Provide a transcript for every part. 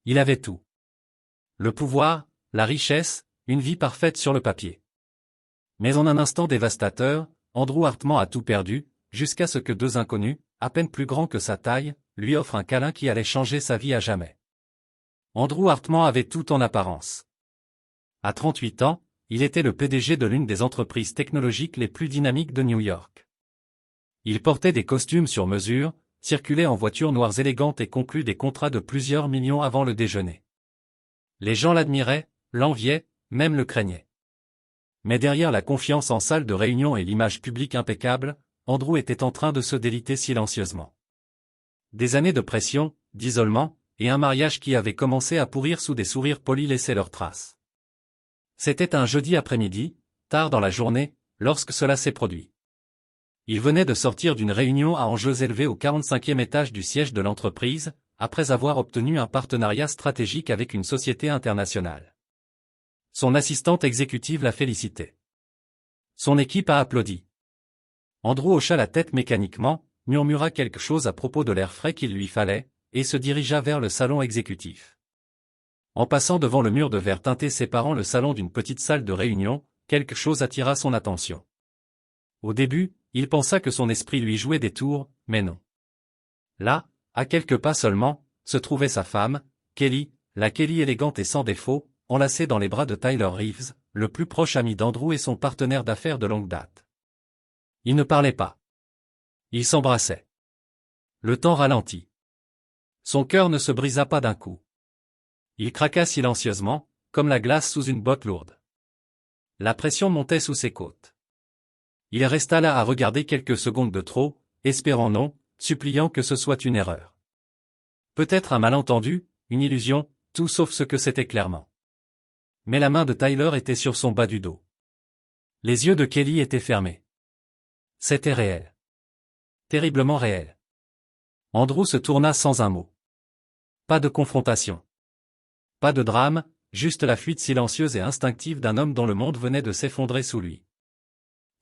Il avait tout. Le pouvoir, la richesse, une vie parfaite sur le papier. Mais en un instant dévastateur, Andrew Hartman a tout perdu, jusqu'à ce que deux inconnus, à peine plus grands que sa taille, lui offrent un câlin qui allait changer sa vie à jamais. Andrew Hartman avait tout en apparence. À 38 ans, il était le PDG de l'une des entreprises technologiques les plus dynamiques de New York. Il portait des costumes sur mesure, circulait en voitures noires élégantes et conclut des contrats de plusieurs millions avant le déjeuner. Les gens l'admiraient, l'enviaient, même le craignaient. Mais derrière la confiance en salle de réunion et l'image publique impeccable, Andrew était en train de se déliter silencieusement. Des années de pression, d'isolement, et un mariage qui avait commencé à pourrir sous des sourires polis laissaient leurs traces. C'était un jeudi après-midi, tard dans la journée, lorsque cela s'est produit. Il venait de sortir d'une réunion à enjeux élevés au 45e étage du siège de l'entreprise, après avoir obtenu un partenariat stratégique avec une société internationale. Son assistante exécutive l'a félicité. Son équipe a applaudi. Andrew hocha la tête mécaniquement, murmura quelque chose à propos de l'air frais qu'il lui fallait, et se dirigea vers le salon exécutif. En passant devant le mur de verre teinté séparant le salon d'une petite salle de réunion, quelque chose attira son attention. Au début, il pensa que son esprit lui jouait des tours, mais non. Là, à quelques pas seulement, se trouvait sa femme, Kelly, la Kelly élégante et sans défaut, enlacée dans les bras de Tyler Reeves, le plus proche ami d'Andrew et son partenaire d'affaires de longue date. Ils ne parlaient pas. Ils s'embrassaient. Le temps ralentit. Son cœur ne se brisa pas d'un coup. Il craqua silencieusement, comme la glace sous une botte lourde. La pression montait sous ses côtes. Il resta là à regarder quelques secondes de trop, espérant non, suppliant que ce soit une erreur. Peut-être un malentendu, une illusion, tout sauf ce que c'était clairement. Mais la main de Tyler était sur son bas du dos. Les yeux de Kelly étaient fermés. C'était réel. Terriblement réel. Andrew se tourna sans un mot. Pas de confrontation. Pas de drame, juste la fuite silencieuse et instinctive d'un homme dont le monde venait de s'effondrer sous lui.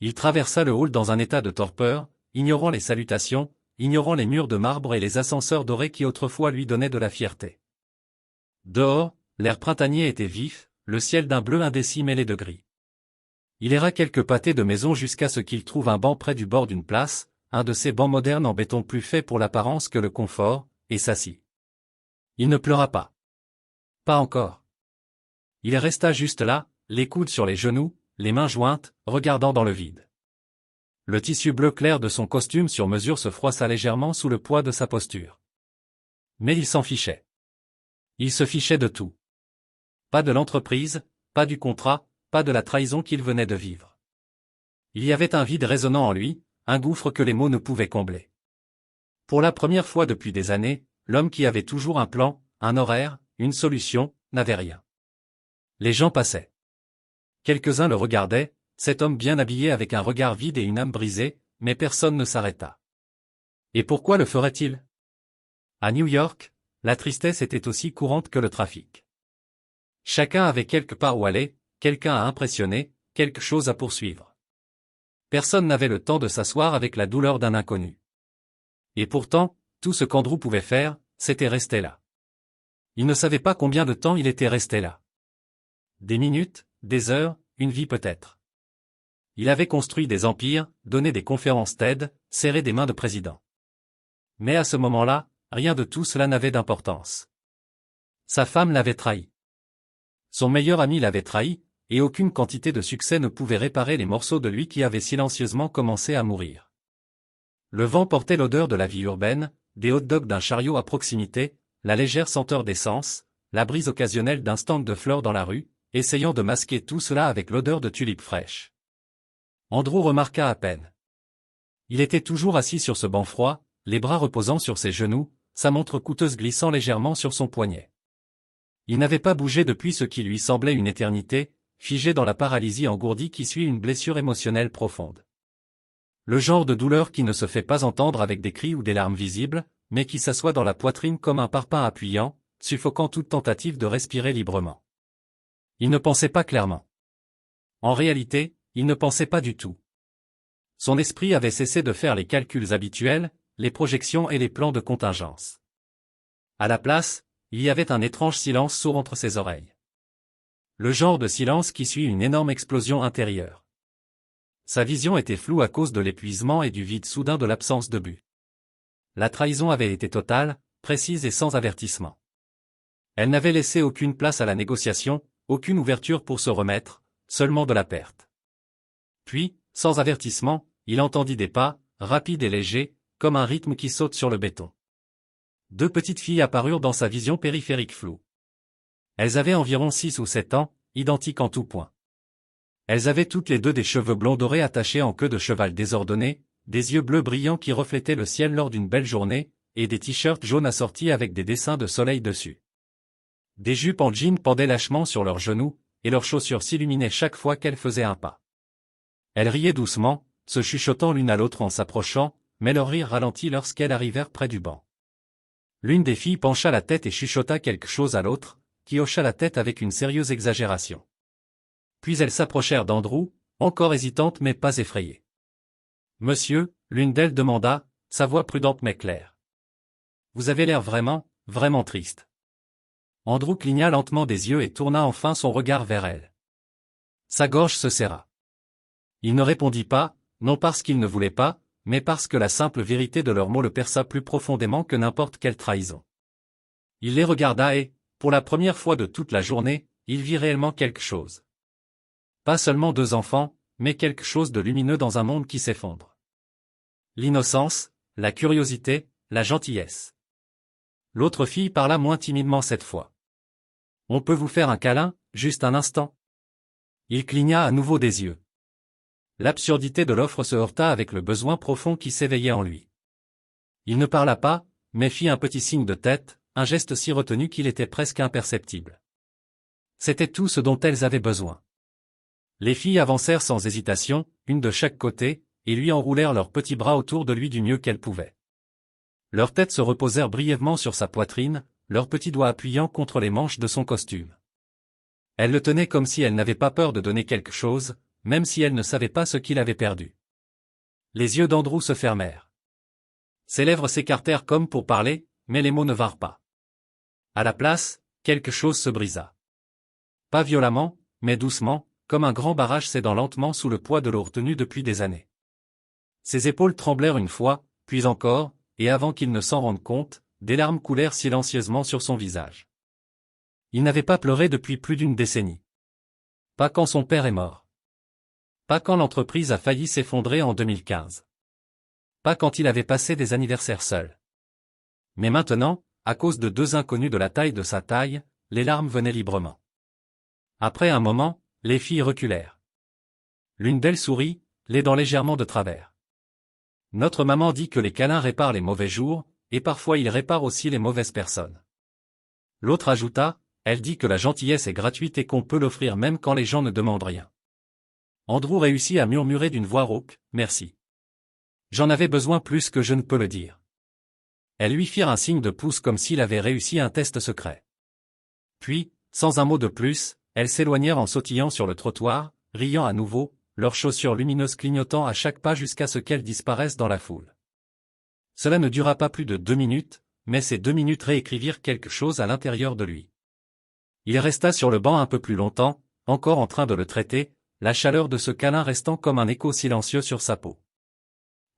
Il traversa le hall dans un état de torpeur, ignorant les salutations, ignorant les murs de marbre et les ascenseurs dorés qui autrefois lui donnaient de la fierté. Dehors, l'air printanier était vif, le ciel d'un bleu indécis mêlé de gris. Il erra quelques pâtés de maison jusqu'à ce qu'il trouve un banc près du bord d'une place, un de ces bancs modernes en béton plus fait pour l'apparence que le confort, et s'assit. Il ne pleura pas. Pas encore. Il resta juste là, les coudes sur les genoux, les mains jointes, regardant dans le vide. Le tissu bleu clair de son costume sur mesure se froissa légèrement sous le poids de sa posture. Mais il s'en fichait. Il se fichait de tout. Pas de l'entreprise, pas du contrat, pas de la trahison qu'il venait de vivre. Il y avait un vide résonnant en lui, un gouffre que les mots ne pouvaient combler. Pour la première fois depuis des années, l'homme qui avait toujours un plan, un horaire, une solution, n'avait rien. Les gens passaient. Quelques-uns le regardaient, cet homme bien habillé avec un regard vide et une âme brisée, mais personne ne s'arrêta. Et pourquoi le ferait-il? À New York, la tristesse était aussi courante que le trafic. Chacun avait quelque part où aller, quelqu'un à impressionner, quelque chose à poursuivre. Personne n'avait le temps de s'asseoir avec la douleur d'un inconnu. Et pourtant, tout ce qu'Andrew pouvait faire, c'était rester là. Il ne savait pas combien de temps il était resté là. Des minutes, des heures, une vie peut-être. Il avait construit des empires, donné des conférences TED, serré des mains de présidents. Mais à ce moment-là, rien de tout cela n'avait d'importance. Sa femme l'avait trahi. Son meilleur ami l'avait trahi, et aucune quantité de succès ne pouvait réparer les morceaux de lui qui avaient silencieusement commencé à mourir. Le vent portait l'odeur de la vie urbaine, des hot-dogs d'un chariot à proximité, la légère senteur d'essence, la brise occasionnelle d'un stand de fleurs dans la rue, essayant de masquer tout cela avec l'odeur de tulipes fraîches. Andrew remarqua à peine. Il était toujours assis sur ce banc froid, les bras reposant sur ses genoux, sa montre coûteuse glissant légèrement sur son poignet. Il n'avait pas bougé depuis ce qui lui semblait une éternité, figé dans la paralysie engourdie qui suit une blessure émotionnelle profonde. Le genre de douleur qui ne se fait pas entendre avec des cris ou des larmes visibles, mais qui s'assoit dans la poitrine comme un parpaing appuyant, suffoquant toute tentative de respirer librement. Il ne pensait pas clairement. En réalité, il ne pensait pas du tout. Son esprit avait cessé de faire les calculs habituels, les projections et les plans de contingence. À la place, il y avait un étrange silence sourd entre ses oreilles. Le genre de silence qui suit une énorme explosion intérieure. Sa vision était floue à cause de l'épuisement et du vide soudain de l'absence de but. La trahison avait été totale, précise et sans avertissement. Elle n'avait laissé aucune place à la négociation, aucune ouverture pour se remettre, seulement de la perte. Puis, sans avertissement, il entendit des pas, rapides et légers, comme un rythme qui saute sur le béton. Deux petites filles apparurent dans sa vision périphérique floue. Elles avaient environ 6 ou 7 ans, identiques en tout point. Elles avaient toutes les deux des cheveux blonds dorés attachés en queue de cheval désordonnée, des yeux bleus brillants qui reflétaient le ciel lors d'une belle journée, et des t-shirts jaunes assortis avec des dessins de soleil dessus. Des jupes en jean pendaient lâchement sur leurs genoux, et leurs chaussures s'illuminaient chaque fois qu'elles faisaient un pas. Elles riaient doucement, se chuchotant l'une à l'autre en s'approchant, mais leur rire ralentit lorsqu'elles arrivèrent près du banc. L'une des filles pencha la tête et chuchota quelque chose à l'autre, qui hocha la tête avec une sérieuse exagération. Puis elles s'approchèrent d'Andrew, encore hésitantes mais pas effrayées. « Monsieur », l'une d'elles demanda, sa voix prudente mais claire. « Vous avez l'air vraiment, vraiment triste. » Andrew cligna lentement des yeux et tourna enfin son regard vers elle. Sa gorge se serra. Il ne répondit pas, non parce qu'il ne voulait pas, mais parce que la simple vérité de leurs mots le perça plus profondément que n'importe quelle trahison. Il les regarda et, pour la première fois de toute la journée, il vit réellement quelque chose. Pas seulement deux enfants, mais quelque chose de lumineux dans un monde qui s'effondre. L'innocence, la curiosité, la gentillesse. L'autre fille parla moins timidement cette fois. « On peut vous faire un câlin, juste un instant ?» Il cligna à nouveau des yeux. L'absurdité de l'offre se heurta avec le besoin profond qui s'éveillait en lui. Il ne parla pas, mais fit un petit signe de tête, un geste si retenu qu'il était presque imperceptible. C'était tout ce dont elles avaient besoin. Les filles avancèrent sans hésitation, une de chaque côté, et lui enroulèrent leurs petits bras autour de lui du mieux qu'elles pouvaient. Leurs têtes se reposèrent brièvement sur sa poitrine, leurs petits doigts appuyant contre les manches de son costume. Elle le tenait comme si elle n'avait pas peur de donner quelque chose, même si elle ne savait pas ce qu'il avait perdu. Les yeux d'Andrew se fermèrent. Ses lèvres s'écartèrent comme pour parler, mais les mots ne vinrent pas. À la place, quelque chose se brisa. Pas violemment, mais doucement, comme un grand barrage cédant lentement sous le poids de l'eau retenue depuis des années. Ses épaules tremblèrent une fois, puis encore, et avant qu'il ne s'en rende compte, des larmes coulèrent silencieusement sur son visage. Il n'avait pas pleuré depuis plus d'une décennie. Pas quand son père est mort. Pas quand l'entreprise a failli s'effondrer en 2015. Pas quand il avait passé des anniversaires seul. Mais maintenant, à cause de deux inconnus de la taille de sa taille, les larmes venaient librement. Après un moment, les filles reculèrent. L'une d'elles sourit, les dents légèrement de travers. Notre maman dit que les câlins réparent les mauvais jours, et parfois ils réparent aussi les mauvaises personnes. L'autre ajouta, elle dit que la gentillesse est gratuite et qu'on peut l'offrir même quand les gens ne demandent rien. Andrew réussit à murmurer d'une voix rauque, « Merci. J'en avais besoin plus que je ne peux le dire. » Elles lui firent un signe de pouce comme s'il avait réussi un test secret. Puis, sans un mot de plus, elles s'éloignèrent en sautillant sur le trottoir, riant à nouveau, leurs chaussures lumineuses clignotant à chaque pas jusqu'à ce qu'elles disparaissent dans la foule. Cela ne dura pas plus de 2 minutes, mais ces 2 minutes réécrivirent quelque chose à l'intérieur de lui. Il resta sur le banc un peu plus longtemps, encore en train de le traiter, la chaleur de ce câlin restant comme un écho silencieux sur sa peau.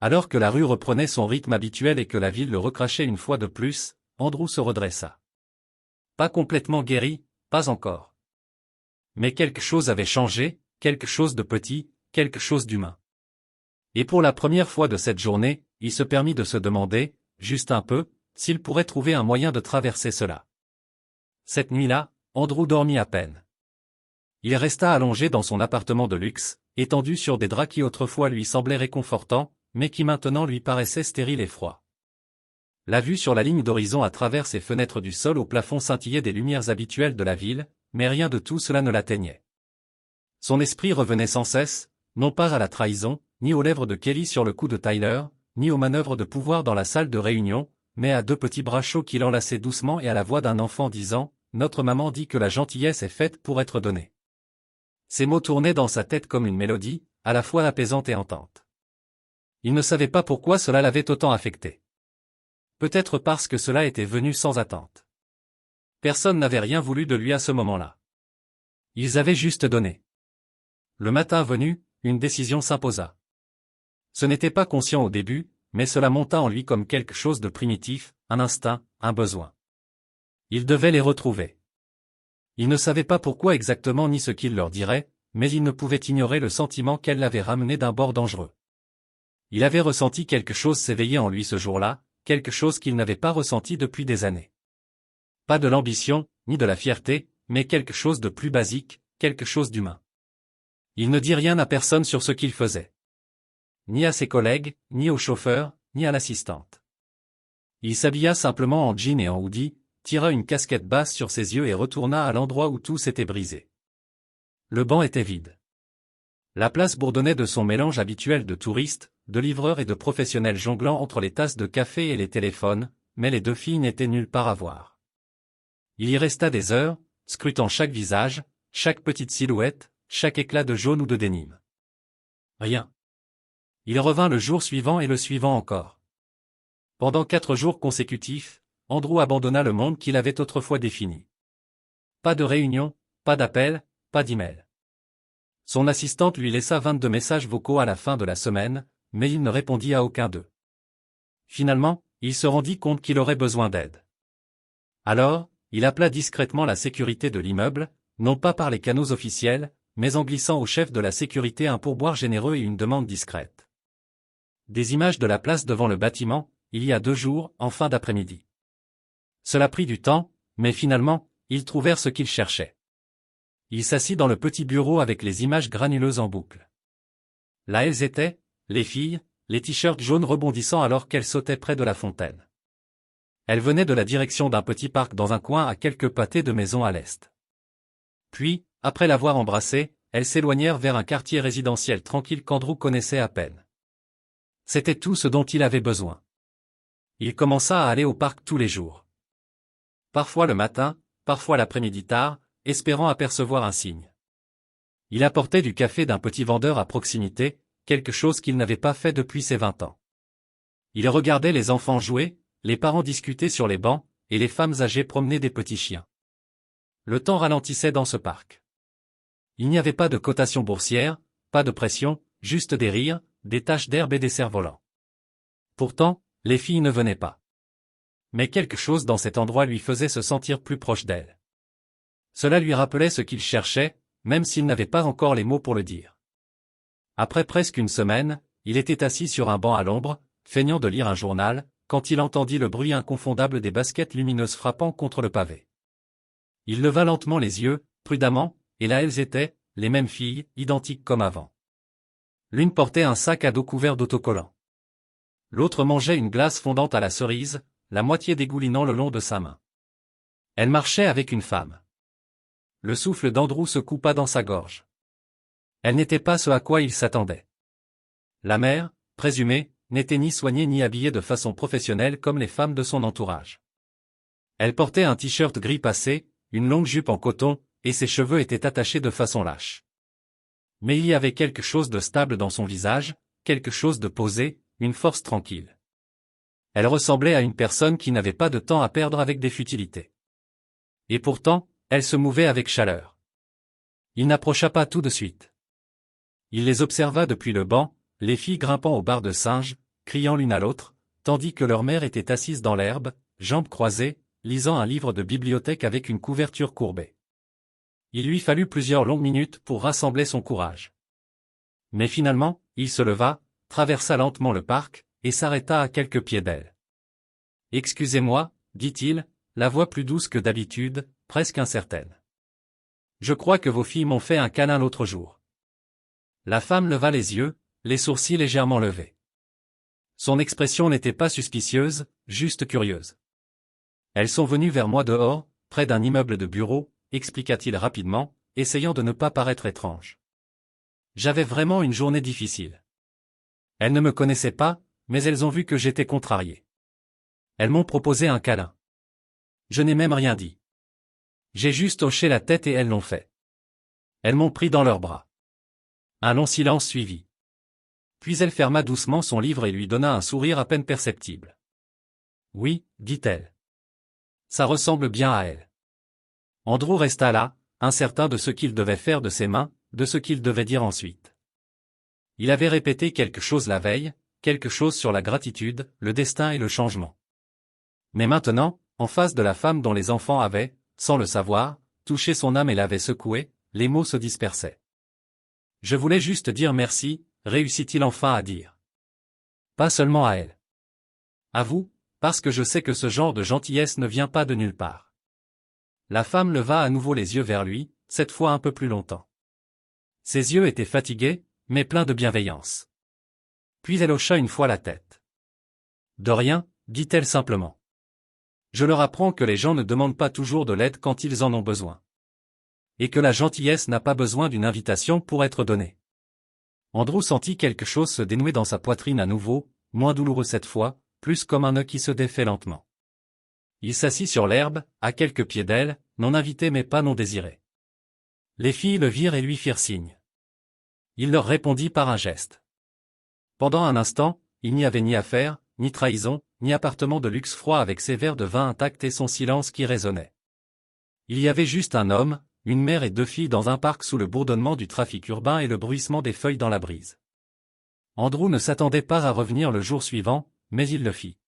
Alors que la rue reprenait son rythme habituel et que la ville le recrachait une fois de plus, Andrew se redressa. Pas complètement guéri, pas encore. Mais quelque chose avait changé, quelque chose de petit, quelque chose d'humain. Et pour la première fois de cette journée, il se permit de se demander, juste un peu, s'il pourrait trouver un moyen de traverser cela. Cette nuit-là, Andrew dormit à peine. Il resta allongé dans son appartement de luxe, étendu sur des draps qui autrefois lui semblaient réconfortants, mais qui maintenant lui paraissaient stériles et froids. La vue sur la ligne d'horizon à travers ses fenêtres du sol au plafond scintillait des lumières habituelles de la ville, mais rien de tout cela ne l'atteignait. Son esprit revenait sans cesse, non pas à la trahison, ni aux lèvres de Kelly sur le cou de Tyler, ni aux manœuvres de pouvoir dans la salle de réunion, mais à deux petits bras chauds qui l'enlaçaient doucement et à la voix d'un enfant disant « Notre maman dit que la gentillesse est faite pour être donnée ». Ces mots tournaient dans sa tête comme une mélodie, à la fois apaisante et hantante. Il ne savait pas pourquoi cela l'avait autant affecté. Peut-être parce que cela était venu sans attente. Personne n'avait rien voulu de lui à ce moment-là. Ils avaient juste donné. Le matin venu, une décision s'imposa. Ce n'était pas conscient au début, mais cela monta en lui comme quelque chose de primitif, un instinct, un besoin. Il devait les retrouver. Il ne savait pas pourquoi exactement ni ce qu'il leur dirait, mais il ne pouvait ignorer le sentiment qu'elle l'avait ramené d'un bord dangereux. Il avait ressenti quelque chose s'éveiller en lui ce jour-là, quelque chose qu'il n'avait pas ressenti depuis des années. Pas de l'ambition, ni de la fierté, mais quelque chose de plus basique, quelque chose d'humain. Il ne dit rien à personne sur ce qu'il faisait. Ni à ses collègues, ni au chauffeur, ni à l'assistante. Il s'habilla simplement en jean et en hoodie, tira une casquette basse sur ses yeux et retourna à l'endroit où tout s'était brisé. Le banc était vide. La place bourdonnait de son mélange habituel de touristes, de livreurs et de professionnels jonglant entre les tasses de café et les téléphones, mais les deux filles n'étaient nulle part à voir. Il y resta des heures, scrutant chaque visage, chaque petite silhouette, chaque éclat de jaune ou de dénime. Rien. Il revint le jour suivant et le suivant encore. Pendant 4 jours consécutifs, Andrew abandonna le monde qu'il avait autrefois défini. Pas de réunion, pas d'appel, pas d'email. Son assistante lui laissa 22 messages vocaux à la fin de la semaine, mais il ne répondit à aucun d'eux. Finalement, il se rendit compte qu'il aurait besoin d'aide. Alors, il appela discrètement la sécurité de l'immeuble, non pas par les canaux officiels, mais en glissant au chef de la sécurité un pourboire généreux et une demande discrète. Des images de la place devant le bâtiment, il y a 2 jours, en fin d'après-midi. Cela prit du temps, mais finalement, ils trouvèrent ce qu'ils cherchaient. Il s'assit dans le petit bureau avec les images granuleuses en boucle. Là elles étaient, les filles, les t-shirts jaunes rebondissant alors qu'elles sautaient près de la fontaine. Elles venaient de la direction d'un petit parc dans un coin à quelques pâtés de maisons à l'est. Puis, après l'avoir embrassé, elles s'éloignèrent vers un quartier résidentiel tranquille qu'Andrew connaissait à peine. C'était tout ce dont il avait besoin. Il commença à aller au parc tous les jours. Parfois le matin, parfois l'après-midi tard, espérant apercevoir un signe. Il apportait du café d'un petit vendeur à proximité, quelque chose qu'il n'avait pas fait depuis ses 20 ans. Il regardait les enfants jouer, les parents discuter sur les bancs, et les femmes âgées promener des petits chiens. Le temps ralentissait dans ce parc. Il n'y avait pas de cotation boursière, pas de pression, juste des rires, des taches d'herbe et des cerfs-volants. Pourtant, les filles ne venaient pas. Mais quelque chose dans cet endroit lui faisait se sentir plus proche d'elles. Cela lui rappelait ce qu'il cherchait, même s'il n'avait pas encore les mots pour le dire. Après presque une semaine, il était assis sur un banc à l'ombre, feignant de lire un journal, quand il entendit le bruit inconfondable des baskets lumineuses frappant contre le pavé. Il leva lentement les yeux, prudemment, et là elles étaient, les mêmes filles, identiques comme avant. L'une portait un sac à dos couvert d'autocollants. L'autre mangeait une glace fondante à la cerise, la moitié dégoulinant le long de sa main. Elle marchait avec une femme. Le souffle d'Andrew se coupa dans sa gorge. Elle n'était pas ce à quoi il s'attendait. La mère, présumée, n'était ni soignée ni habillée de façon professionnelle comme les femmes de son entourage. Elle portait un t-shirt gris passé, une longue jupe en coton, et ses cheveux étaient attachés de façon lâche. Mais il y avait quelque chose de stable dans son visage, quelque chose de posé, une force tranquille. Elle ressemblait à une personne qui n'avait pas de temps à perdre avec des futilités. Et pourtant, elle se mouvait avec chaleur. Il n'approcha pas tout de suite. Il les observa depuis le banc, les filles grimpant au bar de singe, criant l'une à l'autre, tandis que leur mère était assise dans l'herbe, jambes croisées, lisant un livre de bibliothèque avec une couverture courbée. Il lui fallut plusieurs longues minutes pour rassembler son courage. Mais finalement, il se leva, traversa lentement le parc, et s'arrêta à quelques pieds d'elle. « Excusez-moi, dit-il, la voix plus douce que d'habitude, presque incertaine. Je crois que vos filles m'ont fait un câlin l'autre jour. » La femme leva les yeux, les sourcils légèrement levés. Son expression n'était pas suspicieuse, juste curieuse. « Elles sont venues vers moi dehors, près d'un immeuble de bureaux, expliqua-t-il rapidement, essayant de ne pas paraître étrange. J'avais vraiment une journée difficile. Elles ne me connaissaient pas, mais elles ont vu que j'étais contrarié. Elles m'ont proposé un câlin. Je n'ai même rien dit. J'ai juste hoché la tête et elles l'ont fait. Elles m'ont pris dans leurs bras. Un long silence suivit. Puis elle ferma doucement son livre et lui donna un sourire à peine perceptible. « Oui, dit-elle. Ça ressemble bien à elle. Andrew resta là, incertain de ce qu'il devait faire de ses mains, de ce qu'il devait dire ensuite. Il avait répété quelque chose la veille, quelque chose sur la gratitude, le destin et le changement. Mais maintenant, en face de la femme dont les enfants avaient, sans le savoir, touché son âme et l'avaient secouée, les mots se dispersaient. « Je voulais juste dire merci », réussit-il enfin à dire. Pas seulement à elle. À vous, parce que je sais que ce genre de gentillesse ne vient pas de nulle part. La femme leva à nouveau les yeux vers lui, cette fois un peu plus longtemps. Ses yeux étaient fatigués, mais pleins de bienveillance. Puis elle hocha une fois la tête. De rien, dit-elle simplement. Je leur apprends que les gens ne demandent pas toujours de l'aide quand ils en ont besoin. Et que la gentillesse n'a pas besoin d'une invitation pour être donnée. Andrew sentit quelque chose se dénouer dans sa poitrine à nouveau, moins douloureux cette fois, plus comme un nœud qui se défait lentement. Il s'assit sur l'herbe, à quelques pieds d'elle, non invité mais pas non désiré. Les filles le virent et lui firent signe. Il leur répondit par un geste. Pendant un instant, il n'y avait ni affaire, ni trahison, ni appartement de luxe froid avec ses verres de vin intacts et son silence qui résonnait. Il y avait juste un homme, une mère et deux filles dans un parc sous le bourdonnement du trafic urbain et le bruissement des feuilles dans la brise. Andrew ne s'attendait pas à revenir le jour suivant, mais il le fit.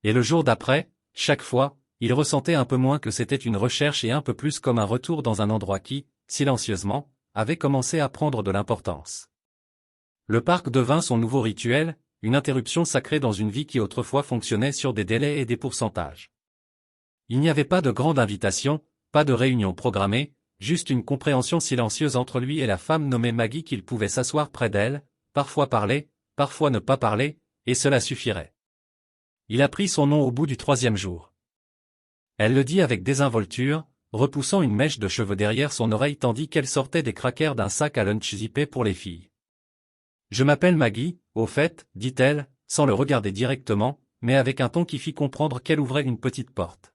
Et le jour d'après, chaque fois, il ressentait un peu moins que c'était une recherche et un peu plus comme un retour dans un endroit qui, silencieusement, avait commencé à prendre de l'importance. Le parc devint son nouveau rituel, une interruption sacrée dans une vie qui autrefois fonctionnait sur des délais et des pourcentages. Il n'y avait pas de grande invitation, pas de réunion programmée, juste une compréhension silencieuse entre lui et la femme nommée Maggie qu'il pouvait s'asseoir près d'elle, parfois parler, parfois ne pas parler, et cela suffirait. Il apprit son nom au bout du 3e jour. Elle le dit avec désinvolture, repoussant une mèche de cheveux derrière son oreille tandis qu'elle sortait des crackers d'un sac à lunch zippé pour les filles. « Je m'appelle Maggie, au fait, dit-elle, sans le regarder directement, mais avec un ton qui fit comprendre qu'elle ouvrait une petite porte.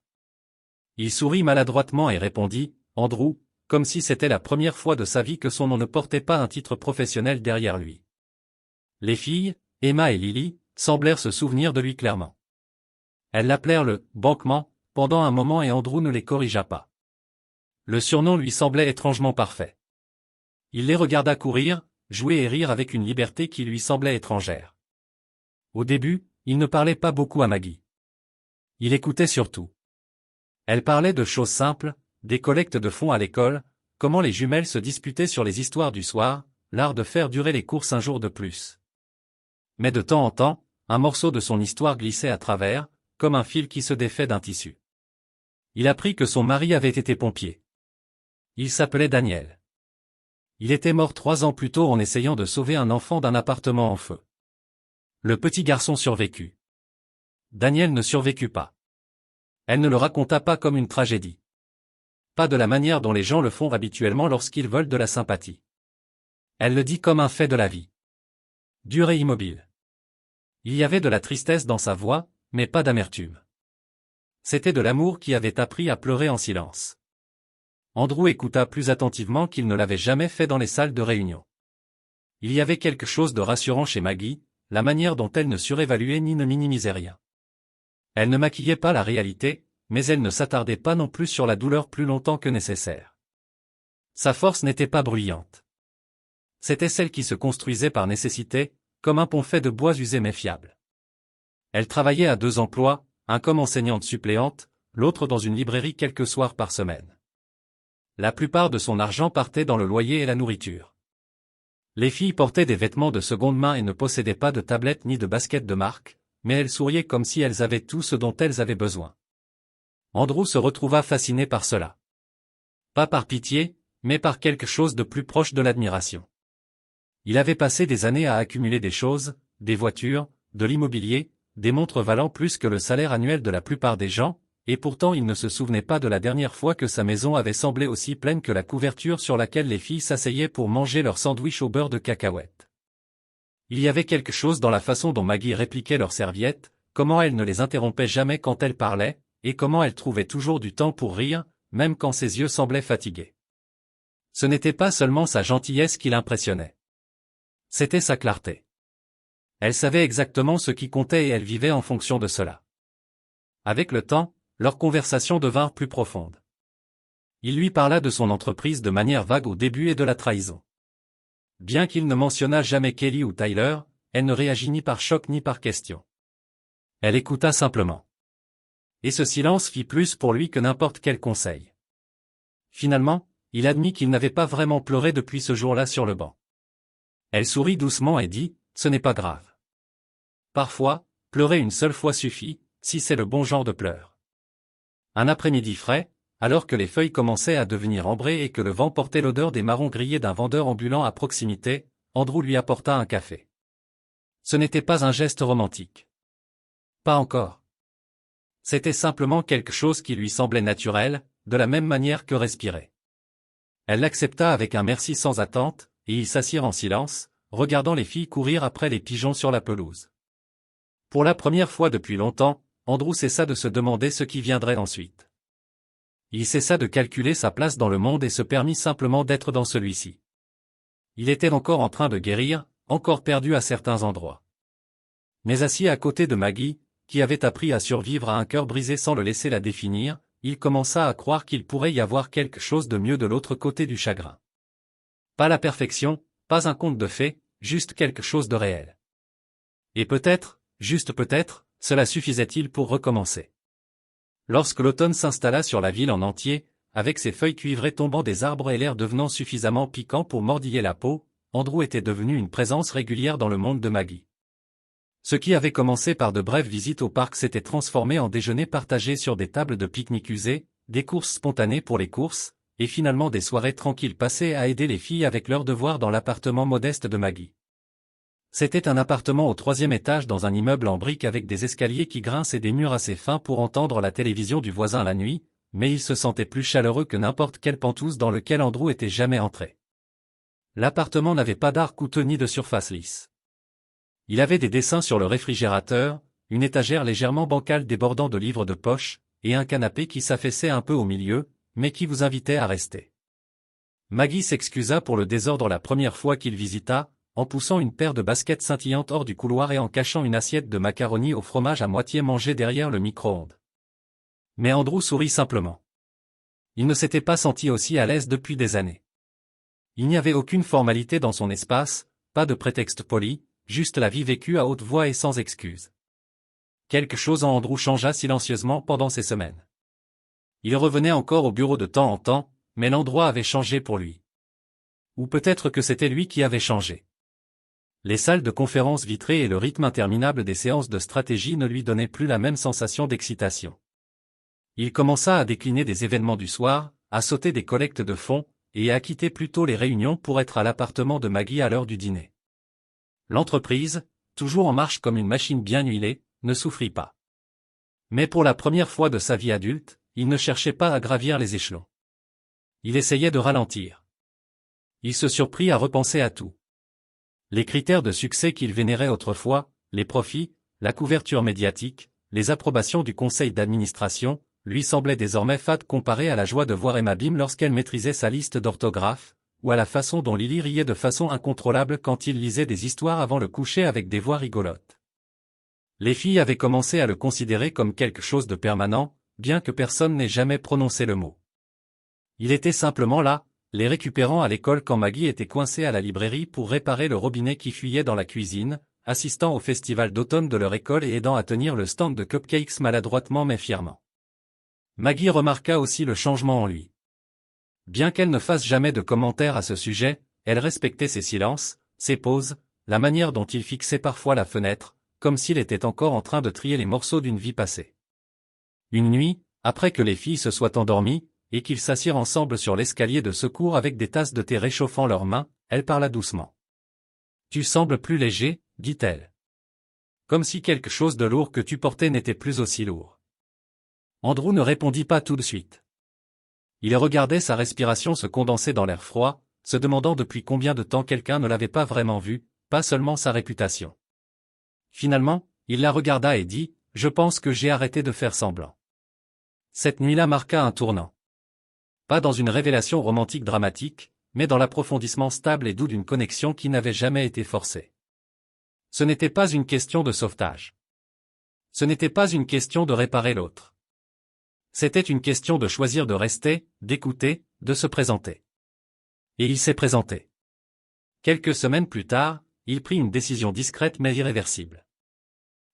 Il sourit maladroitement et répondit, « Andrew », comme si c'était la première fois de sa vie que son nom ne portait pas un titre professionnel derrière lui. Les filles, Emma et Lily, semblèrent se souvenir de lui clairement. Elles l'appelèrent le « banquement » pendant un moment et Andrew ne les corrigea pas. Le surnom lui semblait étrangement parfait. Il les regarda courir, jouer et rire avec une liberté qui lui semblait étrangère. Au début, il ne parlait pas beaucoup à Maggie. Il écoutait surtout. Elle parlait de choses simples, des collectes de fonds à l'école, comment les jumelles se disputaient sur les histoires du soir, l'art de faire durer les courses un jour de plus. Mais de temps en temps, un morceau de son histoire glissait à travers, comme un fil qui se défait d'un tissu. Il apprit que son mari avait été pompier. Il s'appelait Daniel. Il était mort 3 ans plus tôt en essayant de sauver un enfant d'un appartement en feu. Le petit garçon survécut. Daniel ne survécut pas. Elle ne le raconta pas comme une tragédie. Pas de la manière dont les gens le font habituellement lorsqu'ils veulent de la sympathie. Elle le dit comme un fait de la vie. Dur et immobile. Il y avait de la tristesse dans sa voix, mais pas d'amertume. C'était de l'amour qui avait appris à pleurer en silence. Andrew écouta plus attentivement qu'il ne l'avait jamais fait dans les salles de réunion. Il y avait quelque chose de rassurant chez Maggie, la manière dont elle ne surévaluait ni ne minimisait rien. Elle ne maquillait pas la réalité, mais elle ne s'attardait pas non plus sur la douleur plus longtemps que nécessaire. Sa force n'était pas bruyante. C'était celle qui se construisait par nécessité, comme un pont fait de bois usé mais fiable. Elle travaillait à 2 emplois, un comme enseignante suppléante, l'autre dans une librairie quelques soirs par semaine. La plupart de son argent partait dans le loyer et la nourriture. Les filles portaient des vêtements de seconde main et ne possédaient pas de tablettes ni de baskets de marque, mais elles souriaient comme si elles avaient tout ce dont elles avaient besoin. Andrew se retrouva fasciné par cela. Pas par pitié, mais par quelque chose de plus proche de l'admiration. Il avait passé des années à accumuler des choses, des voitures, de l'immobilier, des montres valant plus que le salaire annuel de la plupart des gens, et pourtant il ne se souvenait pas de la dernière fois que sa maison avait semblé aussi pleine que la couverture sur laquelle les filles s'asseyaient pour manger leur sandwich au beurre de cacahuète. Il y avait quelque chose dans la façon dont Maggie répliquait leurs serviettes, comment elle ne les interrompait jamais quand elle parlait, et comment elle trouvait toujours du temps pour rire, même quand ses yeux semblaient fatigués. Ce n'était pas seulement sa gentillesse qui l'impressionnait. C'était sa clarté. Elle savait exactement ce qui comptait et elle vivait en fonction de cela. Avec le temps, leurs conversations devinrent plus profondes. Il lui parla de son entreprise de manière vague au début et de la trahison. Bien qu'il ne mentionnât jamais Kelly ou Tyler, elle ne réagit ni par choc ni par question. Elle écouta simplement. Et ce silence fit plus pour lui que n'importe quel conseil. Finalement, il admit qu'il n'avait pas vraiment pleuré depuis ce jour-là sur le banc. Elle sourit doucement et dit, « Ce n'est pas grave. Parfois, pleurer une seule fois suffit, si c'est le bon genre de pleurs. » Un après-midi frais, alors que les feuilles commençaient à devenir ambrées et que le vent portait l'odeur des marrons grillés d'un vendeur ambulant à proximité, Andrew lui apporta un café. Ce n'était pas un geste romantique. Pas encore. C'était simplement quelque chose qui lui semblait naturel, de la même manière que respirer. Elle l'accepta avec un merci sans attente, et ils s'assirent en silence, regardant les filles courir après les pigeons sur la pelouse. Pour la première fois depuis longtemps, Andrew cessa de se demander ce qui viendrait ensuite. Il cessa de calculer sa place dans le monde et se permit simplement d'être dans celui-ci. Il était encore en train de guérir, encore perdu à certains endroits. Mais assis à côté de Maggie, qui avait appris à survivre à un cœur brisé sans le laisser la définir, il commença à croire qu'il pourrait y avoir quelque chose de mieux de l'autre côté du chagrin. Pas la perfection, pas un conte de fées, juste quelque chose de réel. Et peut-être, juste peut-être, cela suffisait-il pour recommencer. Lorsque l'automne s'installa sur la ville en entier, avec ses feuilles cuivrées tombant des arbres et l'air devenant suffisamment piquant pour mordiller la peau, Andrew était devenu une présence régulière dans le monde de Maggie. Ce qui avait commencé par de brèves visites au parc s'était transformé en déjeuners partagés sur des tables de pique-nique usées, des courses spontanées pour les courses, et finalement des soirées tranquilles passées à aider les filles avec leurs devoirs dans l'appartement modeste de Maggie. C'était un appartement au 3e étage dans un immeuble en briques avec des escaliers qui grincent et des murs assez fins pour entendre la télévision du voisin la nuit, mais il se sentait plus chaleureux que n'importe quelle pentouse dans lequel Andrew était jamais entré. L'appartement n'avait pas d'art coûteux ni de surface lisse. Il avait des dessins sur le réfrigérateur, une étagère légèrement bancale débordant de livres de poche, et un canapé qui s'affaissait un peu au milieu, mais qui vous invitait à rester. Maggie s'excusa pour le désordre la première fois qu'il visita, en poussant une paire de baskets scintillantes hors du couloir et en cachant une assiette de macaroni au fromage à moitié mangée derrière le micro-ondes. Mais Andrew sourit simplement. Il ne s'était pas senti aussi à l'aise depuis des années. Il n'y avait aucune formalité dans son espace, pas de prétexte poli, juste la vie vécue à haute voix et sans excuse. Quelque chose en Andrew changea silencieusement pendant ces semaines. Il revenait encore au bureau de temps en temps, mais l'endroit avait changé pour lui. Ou peut-être que c'était lui qui avait changé. Les salles de conférences vitrées et le rythme interminable des séances de stratégie ne lui donnaient plus la même sensation d'excitation. Il commença à décliner des événements du soir, à sauter des collectes de fonds, et à quitter plutôt les réunions pour être à l'appartement de Maggie à l'heure du dîner. L'entreprise, toujours en marche comme une machine bien huilée, ne souffrit pas. Mais pour la première fois de sa vie adulte, il ne cherchait pas à gravir les échelons. Il essayait de ralentir. Il se surprit à repenser à tout. Les critères de succès qu'il vénérait autrefois, les profits, la couverture médiatique, les approbations du conseil d'administration, lui semblaient désormais fades comparés à la joie de voir Emma Beam lorsqu'elle maîtrisait sa liste d'orthographe, ou à la façon dont Lily riait de façon incontrôlable quand il lisait des histoires avant le coucher avec des voix rigolotes. Les filles avaient commencé à le considérer comme quelque chose de permanent, bien que personne n'ait jamais prononcé le mot. Il était simplement là, les récupérant à l'école quand Maggie était coincée à la librairie pour réparer le robinet qui fuyait dans la cuisine, assistant au festival d'automne de leur école et aidant à tenir le stand de cupcakes maladroitement mais fièrement. Maggie remarqua aussi le changement en lui. Bien qu'elle ne fasse jamais de commentaires à ce sujet, elle respectait ses silences, ses pauses, la manière dont il fixait parfois la fenêtre, comme s'il était encore en train de trier les morceaux d'une vie passée. Une nuit, après que les filles se soient endormies, et qu'ils s'assirent ensemble sur l'escalier de secours avec des tasses de thé réchauffant leurs mains, elle parla doucement. « Tu sembles plus léger, dit-elle. Comme si quelque chose de lourd que tu portais n'était plus aussi lourd. » Andrew ne répondit pas tout de suite. Il regardait sa respiration se condenser dans l'air froid, se demandant depuis combien de temps quelqu'un ne l'avait pas vraiment vu, pas seulement sa réputation. Finalement, il la regarda et dit, « Je pense que j'ai arrêté de faire semblant. » Cette nuit-là marqua un tournant. Pas dans une révélation romantique dramatique, mais dans l'approfondissement stable et doux d'une connexion qui n'avait jamais été forcée. Ce n'était pas une question de sauvetage. Ce n'était pas une question de réparer l'autre. C'était une question de choisir de rester, d'écouter, de se présenter. Et il s'est présenté. Quelques semaines plus tard, il prit une décision discrète mais irréversible.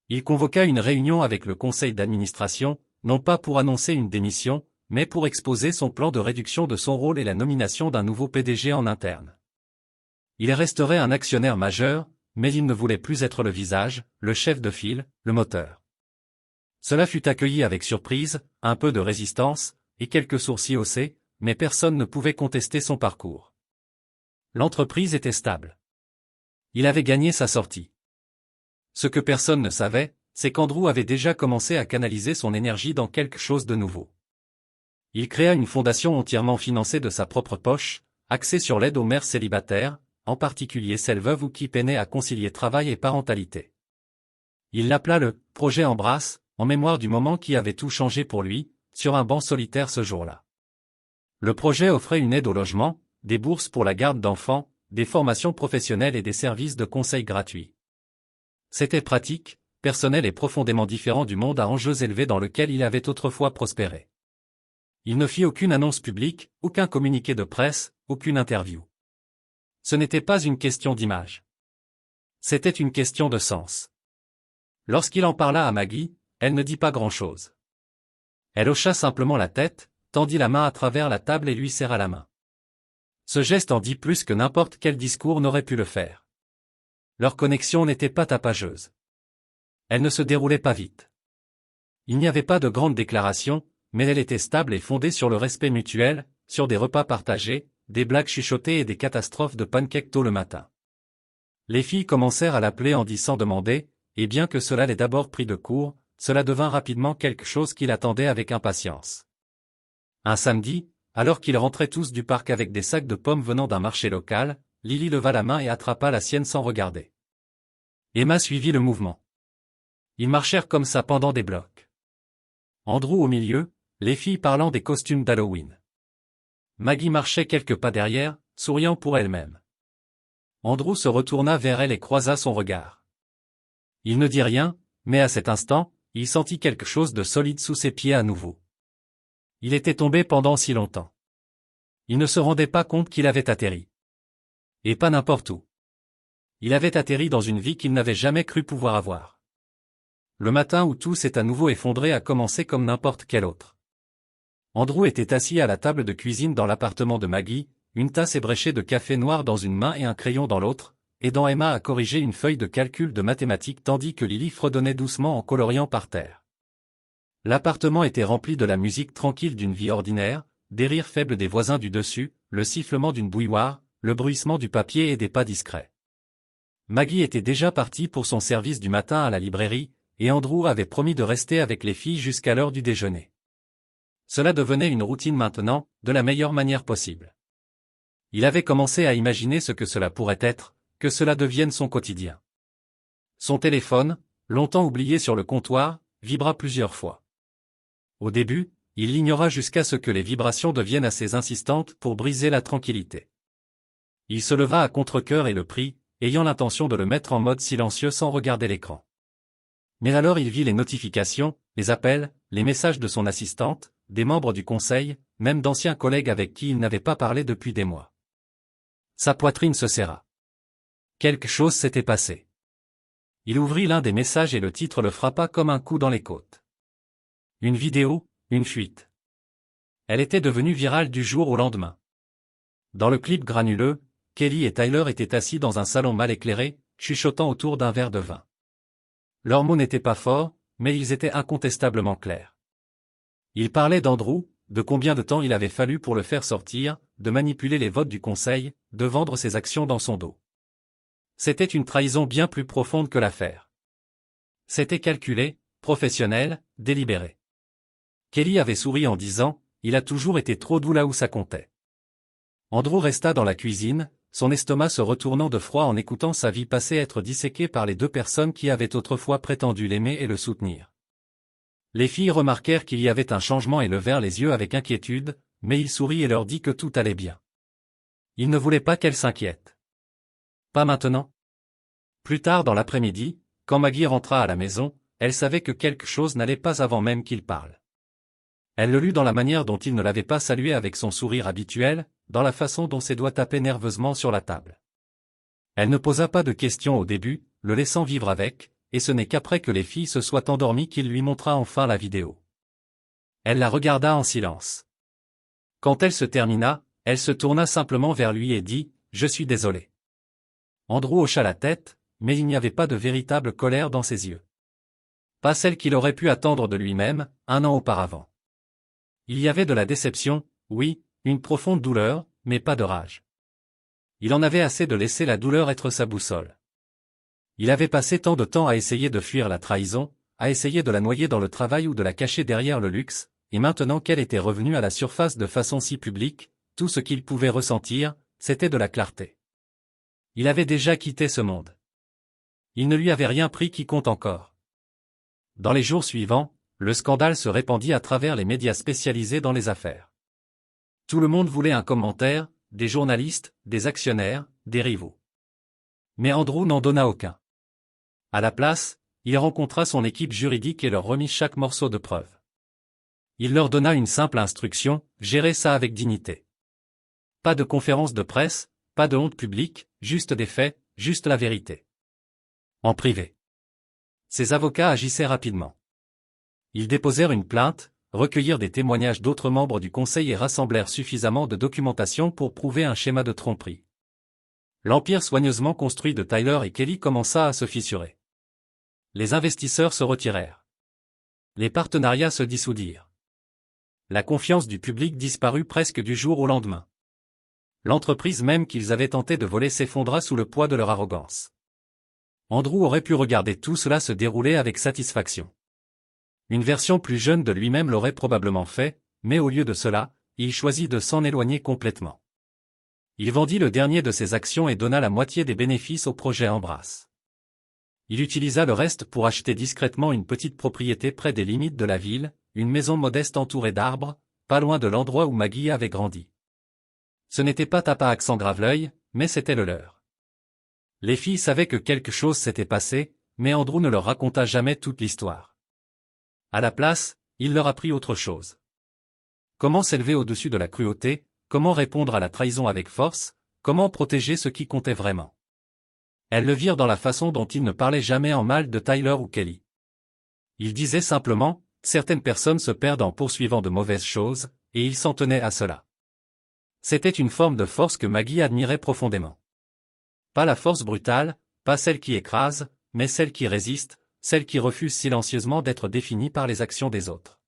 Il convoqua une réunion avec le conseil d'administration, non pas pour annoncer une démission, mais pour exposer son plan de réduction de son rôle et la nomination d'un nouveau PDG en interne. Il resterait un actionnaire majeur, mais il ne voulait plus être le visage, le chef de file, le moteur. Cela fut accueilli avec surprise, un peu de résistance, et quelques sourcils haussés, mais personne ne pouvait contester son parcours. L'entreprise était stable. Il avait gagné sa sortie. Ce que personne ne savait, c'est qu'Andrew avait déjà commencé à canaliser son énergie dans quelque chose de nouveau. Il créa une fondation entièrement financée de sa propre poche, axée sur l'aide aux mères célibataires, en particulier celles veuves ou qui peinaient à concilier travail et parentalité. Il l'appela le « projet Embrasse », en mémoire du moment qui avait tout changé pour lui, sur un banc solitaire ce jour-là. Le projet offrait une aide au logement, des bourses pour la garde d'enfants, des formations professionnelles et des services de conseil gratuits. C'était pratique, personnel et profondément différent du monde à enjeux élevés dans lequel il avait autrefois prospéré. Il ne fit aucune annonce publique, aucun communiqué de presse, aucune interview. Ce n'était pas une question d'image. C'était une question de sens. Lorsqu'il en parla à Maggie, elle ne dit pas grand-chose. Elle hocha simplement la tête, tendit la main à travers la table et lui serra la main. Ce geste en dit plus que n'importe quel discours n'aurait pu le faire. Leur connexion n'était pas tapageuse. Elle ne se déroulait pas vite. Il n'y avait pas de grandes déclarations, mais elle était stable et fondée sur le respect mutuel, sur des repas partagés, des blagues chuchotées et des catastrophes de pancakes tôt le matin. Les filles commencèrent à l'appeler Andy sans demander, et bien que cela l'ait d'abord pris de court, cela devint rapidement quelque chose qu'il attendait avec impatience. Un samedi, alors qu'ils rentraient tous du parc avec des sacs de pommes venant d'un marché local, Lily leva la main et attrapa la sienne sans regarder. Emma suivit le mouvement. Ils marchèrent comme ça pendant des blocs. Andrew au milieu, les filles parlant des costumes d'Halloween. Maggie marchait quelques pas derrière, souriant pour elle-même. Andrew se retourna vers elle et croisa son regard. Il ne dit rien, mais à cet instant, il sentit quelque chose de solide sous ses pieds à nouveau. Il était tombé pendant si longtemps. Il ne se rendait pas compte qu'il avait atterri. Et pas n'importe où. Il avait atterri dans une vie qu'il n'avait jamais cru pouvoir avoir. Le matin où tout s'est à nouveau effondré a commencé comme n'importe quel autre. Andrew était assis à la table de cuisine dans l'appartement de Maggie, une tasse ébréchée de café noir dans une main et un crayon dans l'autre, aidant Emma à corriger une feuille de calcul de mathématiques tandis que Lily fredonnait doucement en coloriant par terre. L'appartement était rempli de la musique tranquille d'une vie ordinaire, des rires faibles des voisins du dessus, le sifflement d'une bouilloire, le bruissement du papier et des pas discrets. Maggie était déjà partie pour son service du matin à la librairie, et Andrew avait promis de rester avec les filles jusqu'à l'heure du déjeuner. Cela devenait une routine maintenant, de la meilleure manière possible. Il avait commencé à imaginer ce que cela pourrait être, que cela devienne son quotidien. Son téléphone, longtemps oublié sur le comptoir, vibra plusieurs fois. Au début, il l'ignora jusqu'à ce que les vibrations deviennent assez insistantes pour briser la tranquillité. Il se leva à contre-cœur et le prit, ayant l'intention de le mettre en mode silencieux sans regarder l'écran. Mais alors il vit les notifications, les appels, les messages de son assistante, des membres du conseil, même d'anciens collègues avec qui il n'avait pas parlé depuis des mois. Sa poitrine se serra. Quelque chose s'était passé. Il ouvrit l'un des messages et le titre le frappa comme un coup dans les côtes. Une vidéo, une fuite. Elle était devenue virale du jour au lendemain. Dans le clip granuleux, Kelly et Tyler étaient assis dans un salon mal éclairé, chuchotant autour d'un verre de vin. Leurs mots n'étaient pas forts, mais ils étaient incontestablement clairs. Ils parlaient d'Andrew, de combien de temps il avait fallu pour le faire sortir, de manipuler les votes du conseil, de vendre ses actions dans son dos. C'était une trahison bien plus profonde que l'affaire. C'était calculé, professionnel, délibéré. Kelly avait souri en disant, « Il a toujours été trop doux là où ça comptait. » Andrew resta dans la cuisine, son estomac se retournant de froid en écoutant sa vie passée être disséquée par les deux personnes qui avaient autrefois prétendu l'aimer et le soutenir. Les filles remarquèrent qu'il y avait un changement et levèrent les yeux avec inquiétude, mais il sourit et leur dit que tout allait bien. Il ne voulait pas qu'elles s'inquiètent. Pas maintenant. Plus tard dans l'après-midi, quand Maggie rentra à la maison, elle savait que quelque chose n'allait pas avant même qu'il parle. Elle le lut dans la manière dont il ne l'avait pas salué avec son sourire habituel, dans la façon dont ses doigts tapaient nerveusement sur la table. Elle ne posa pas de questions au début, le laissant vivre avec, et ce n'est qu'après que les filles se soient endormies qu'il lui montra enfin la vidéo. Elle la regarda en silence. Quand elle se termina, elle se tourna simplement vers lui et dit « Je suis désolé ». Andrew hocha la tête, mais il n'y avait pas de véritable colère dans ses yeux. Pas celle qu'il aurait pu attendre de lui-même, un an auparavant. Il y avait de la déception, oui, une profonde douleur, mais pas de rage. Il en avait assez de laisser la douleur être sa boussole. Il avait passé tant de temps à essayer de fuir la trahison, à essayer de la noyer dans le travail ou de la cacher derrière le luxe, et maintenant qu'elle était revenue à la surface de façon si publique, tout ce qu'il pouvait ressentir, c'était de la clarté. Il avait déjà quitté ce monde. Il ne lui avait rien pris qui compte encore. Dans les jours suivants, le scandale se répandit à travers les médias spécialisés dans les affaires. Tout le monde voulait un commentaire, des journalistes, des actionnaires, des rivaux. Mais Andrew n'en donna aucun. À la place, il rencontra son équipe juridique et leur remit chaque morceau de preuve. Il leur donna une simple instruction, gérez ça avec dignité. Pas de conférence de presse, pas de honte publique, juste des faits, juste la vérité. En privé. Ses avocats agissaient rapidement. Ils déposèrent une plainte, recueillirent des témoignages d'autres membres du conseil et rassemblèrent suffisamment de documentation pour prouver un schéma de tromperie. L'empire soigneusement construit de Tyler et Kelly commença à se fissurer. Les investisseurs se retirèrent. Les partenariats se dissoudirent. La confiance du public disparut presque du jour au lendemain. L'entreprise même qu'ils avaient tenté de voler s'effondra sous le poids de leur arrogance. Andrew aurait pu regarder tout cela se dérouler avec satisfaction. Une version plus jeune de lui-même l'aurait probablement fait, mais au lieu de cela, il choisit de s'en éloigner complètement. Il vendit le dernier de ses actions et donna la moitié des bénéfices au projet Embrace. Il utilisa le reste pour acheter discrètement une petite propriété près des limites de la ville, une maison modeste entourée d'arbres, pas loin de l'endroit où Maggie avait grandi. Ce n'était pas Tapa accent grave-l'œil, mais c'était le leur. Les filles savaient que quelque chose s'était passé, mais Andrew ne leur raconta jamais toute l'histoire. À la place, il leur apprit autre chose. Comment s'élever au-dessus de la cruauté, comment répondre à la trahison avec force, comment protéger ce qui comptait vraiment. Elles le virent dans la façon dont il ne parlait jamais en mal de Tyler ou Kelly. Il disait simplement, certaines personnes se perdent en poursuivant de mauvaises choses, et il s'en tenait à cela. C'était une forme de force que Maggie admirait profondément. Pas la force brutale, pas celle qui écrase, mais celle qui résiste, celle qui refuse silencieusement d'être définie par les actions des autres.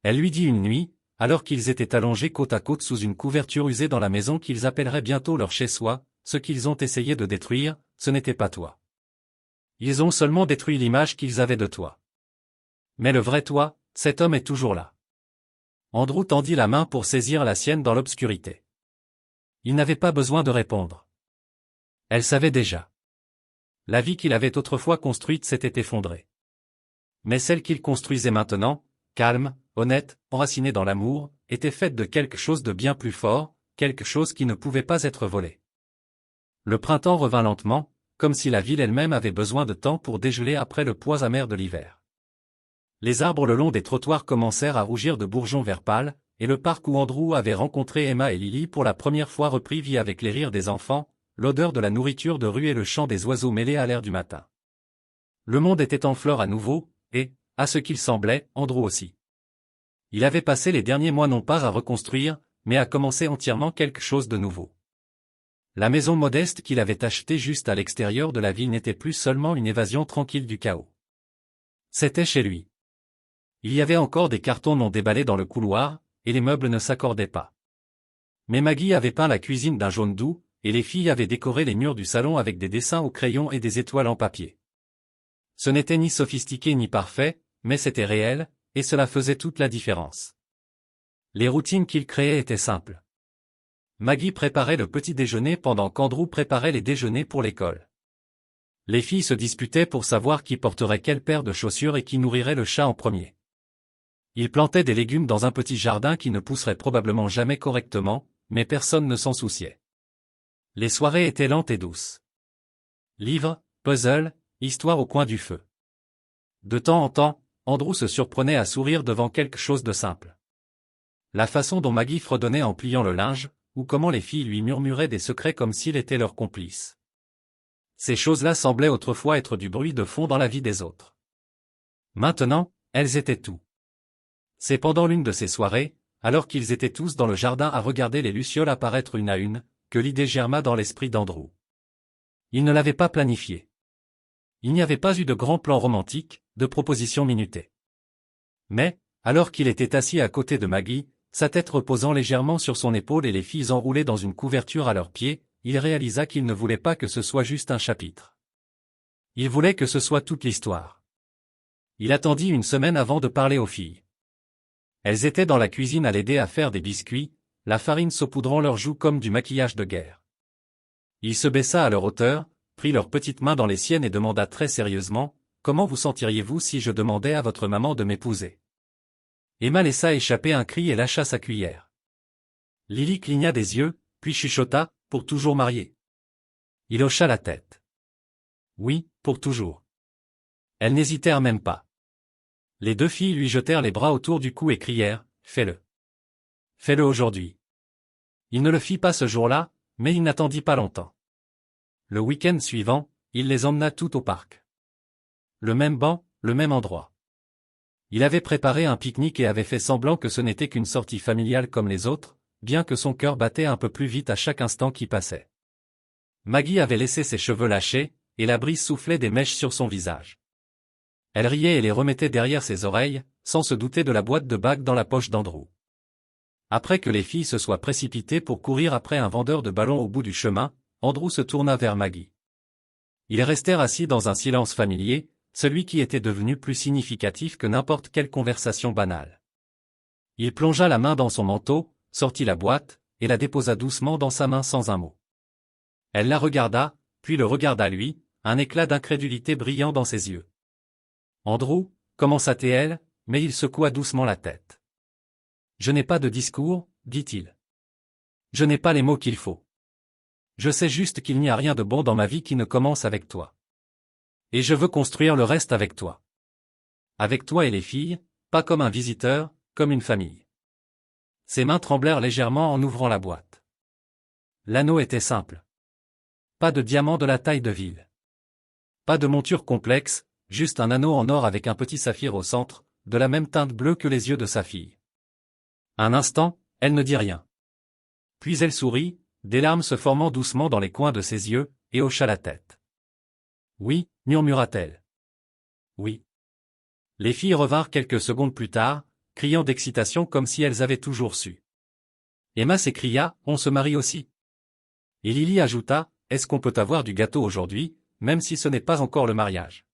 Elle lui dit une nuit, alors qu'ils étaient allongés côte à côte sous une couverture usée dans la maison qu'ils appelleraient bientôt leur chez-soi, ce qu'ils ont essayé de détruire, ce n'était pas toi. Ils ont seulement détruit l'image qu'ils avaient de toi. Mais le vrai toi, cet homme est toujours là. Andrew tendit la main pour saisir la sienne dans l'obscurité. Il n'avait pas besoin de répondre. Elle savait déjà. La vie qu'il avait autrefois construite s'était effondrée. Mais celle qu'il construisait maintenant, calme, honnête, enracinée dans l'amour, était faite de quelque chose de bien plus fort, quelque chose qui ne pouvait pas être volé. Le printemps revint lentement, comme si la ville elle-même avait besoin de temps pour dégeler après le poids amer de l'hiver. Les arbres le long des trottoirs commencèrent à rougir de bourgeons vert pâle, et le parc où Andrew avait rencontré Emma et Lily pour la première fois reprit vie avec les rires des enfants, l'odeur de la nourriture de rue et le chant des oiseaux mêlés à l'air du matin. Le monde était en fleurs à nouveau, et, à ce qu'il semblait, Andrew aussi. Il avait passé les derniers mois non pas à reconstruire, mais à commencer entièrement quelque chose de nouveau. La maison modeste qu'il avait achetée juste à l'extérieur de la ville n'était plus seulement une évasion tranquille du chaos. C'était chez lui. Il y avait encore des cartons non déballés dans le couloir, et les meubles ne s'accordaient pas. Mais Maggie avait peint la cuisine d'un jaune doux, et les filles avaient décoré les murs du salon avec des dessins au crayon et des étoiles en papier. Ce n'était ni sophistiqué ni parfait, mais c'était réel, et cela faisait toute la différence. Les routines qu'il créait étaient simples. Maggie préparait le petit déjeuner pendant qu'Andrew préparait les déjeuners pour l'école. Les filles se disputaient pour savoir qui porterait quelle paire de chaussures et qui nourrirait le chat en premier. Ils plantaient des légumes dans un petit jardin qui ne pousserait probablement jamais correctement, mais personne ne s'en souciait. Les soirées étaient lentes et douces. Livres, puzzles, histoires au coin du feu. De temps en temps, Andrew se surprenait à sourire devant quelque chose de simple. La façon dont Maggie fredonnait en pliant le linge, ou comment les filles lui murmuraient des secrets comme s'il était leur complice. Ces choses-là semblaient autrefois être du bruit de fond dans la vie des autres. Maintenant, elles étaient tout. C'est pendant l'une de ces soirées, alors qu'ils étaient tous dans le jardin à regarder les lucioles apparaître une à une, que l'idée germa dans l'esprit d'Andrew. Il ne l'avait pas planifié. Il n'y avait pas eu de grand plan romantique, de propositions minutées. Mais, alors qu'il était assis à côté de Maggie, sa tête reposant légèrement sur son épaule et les filles enroulées dans une couverture à leurs pieds, il réalisa qu'il ne voulait pas que ce soit juste un chapitre. Il voulait que ce soit toute l'histoire. Il attendit une semaine avant de parler aux filles. Elles étaient dans la cuisine à l'aider à faire des biscuits, la farine saupoudrant leurs joues comme du maquillage de guerre. Il se baissa à leur hauteur, prit leurs petites mains dans les siennes et demanda très sérieusement, « Comment vous sentiriez-vous si je demandais à votre maman de m'épouser ?» Emma laissa échapper un cri et lâcha sa cuillère. Lily cligna des yeux, puis chuchota, « Pour toujours marié ?» Il hocha la tête. « Oui, pour toujours. » Elles n'hésitèrent même pas. Les deux filles lui jetèrent les bras autour du cou et crièrent, « Fais-le. Fais-le aujourd'hui. » Il ne le fit pas ce jour-là, mais il n'attendit pas longtemps. Le week-end suivant, il les emmena tout au parc. Le même banc, le même endroit. Il avait préparé un pique-nique et avait fait semblant que ce n'était qu'une sortie familiale comme les autres, bien que son cœur battait un peu plus vite à chaque instant qui passait. Maggie avait laissé ses cheveux lâchés, et la brise soufflait des mèches sur son visage. Elle riait et les remettait derrière ses oreilles, sans se douter de la boîte de bagues dans la poche d'Andrew. Après que les filles se soient précipitées pour courir après un vendeur de ballons au bout du chemin, Andrew se tourna vers Maggie. Ils restèrent assis dans un silence familier, celui qui était devenu plus significatif que n'importe quelle conversation banale. Il plongea la main dans son manteau, sortit la boîte, et la déposa doucement dans sa main sans un mot. Elle la regarda, puis le regarda lui, un éclat d'incrédulité brillant dans ses yeux. « Andrew, commença-t-elle, mais il secoua doucement la tête. « Je n'ai pas de discours, dit-il. Je n'ai pas les mots qu'il faut. Je sais juste qu'il n'y a rien de bon dans ma vie qui ne commence avec toi. Et je veux construire le reste avec toi. Avec toi et les filles, pas comme un visiteur, comme une famille. » Ses mains tremblèrent légèrement en ouvrant la boîte. L'anneau était simple. Pas de diamant de la taille de ville. Pas de monture complexe, juste un anneau en or avec un petit saphir au centre, de la même teinte bleue que les yeux de sa fille. Un instant, elle ne dit rien. Puis elle sourit, des larmes se formant doucement dans les coins de ses yeux, et hocha la tête. « Oui, » murmura-t-elle. « Oui. » Les filles revinrent quelques secondes plus tard, criant d'excitation comme si elles avaient toujours su. Emma s'écria, « On se marie aussi ?» Et Lily ajouta, « Est-ce qu'on peut avoir du gâteau aujourd'hui, même si ce n'est pas encore le mariage ?»